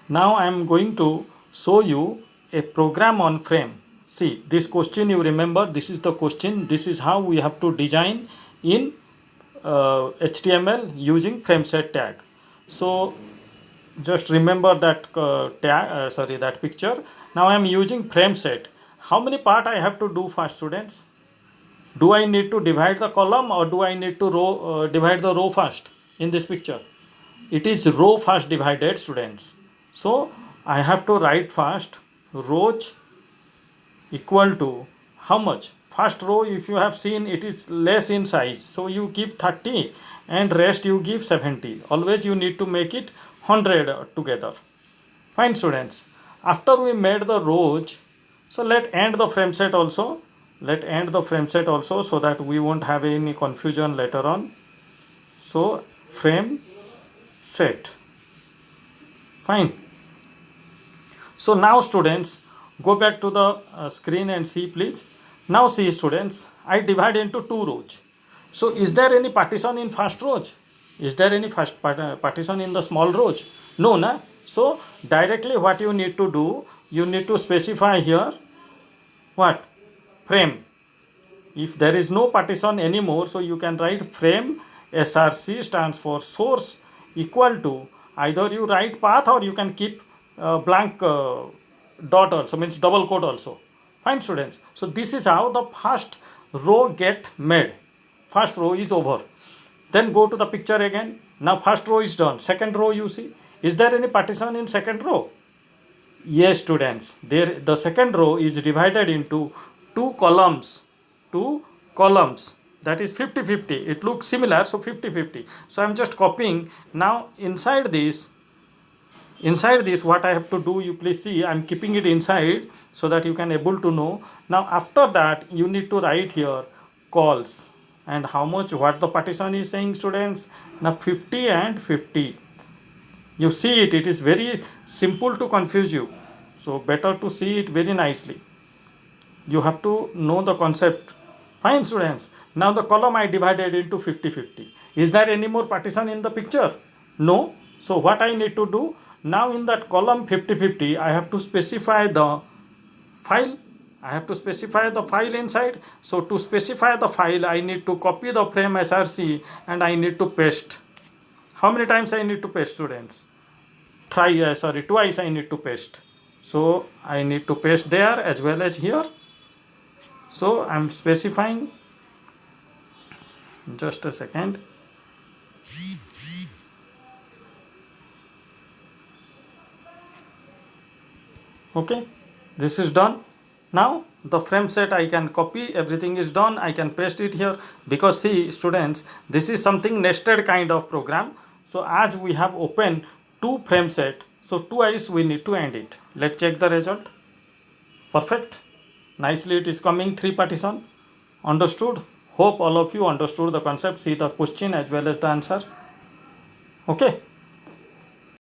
Now I am going to show you a program on frame. See, this question you remember, this is the question, this is how we have to design in HTML using frame set tag. So just remember that that picture. Now I am using frame set. How many part I have to do first, students? Do I need to divide the column or do I need to divide the row first in this picture? It is row first divided, students. So I have to write first rows equal to how much? First row, if you have seen, it is less in size, so you give 30 and rest you give 70. Always you need to make it 100 together. Fine, students. After we made the rows, so let end the frame set also. Let end the frame set also, so that we won't have any confusion later on. So frame set. Fine. So now, students, go back to the screen and see, please. Now see, students, I divide into two rows. So is there any partition in first rows? Is there any first partition in the small rows? No, na? So directly what you need to do, you need to specify here what? Frame. If there is no partition anymore, so you can write frame src stands for source equal to, either you write path or you can keep blank dot also, means double quote also. Fine, students. So this is how the first row get made. First row is over. Then go to the picture again. Now first row is done. Second row, you see. Is there any partition in second row? Yes, students. There the second row is divided into two columns. Two columns. That is 50-50. It looks similar, so 50-50. So I am just copying. Now inside this what I have to do, you please see, I am keeping it inside so that you can able to know. Now after that you need to write here calls, and how much, what the partition is saying, students. Now 50 and 50. You see it, it is very simple to confuse you, so better to see it very nicely. You have to know the concept. Fine, students. Now the column I divided into 50-50. Is there any more partition in the picture? No. So what I need to do, now in that column 50-50, I have to specify the file. I have to specify the file inside. So to specify the file, I need to copy the frame src and I need to paste. How many times I need to paste, students? Twice I need to paste. So I need to paste there as well as here. So I am specifying, just a second. Okay, this is done. Now the frame set I can copy, everything is done, I can paste it here, because see, students, this is something nested kind of program. So as we have opened two frame set, so twice we need to end it. Let's check the result. Perfect. Nicely it is coming, 3 partition. Understood? Hope all of you understood the concept. See the question as well as the answer. Okay.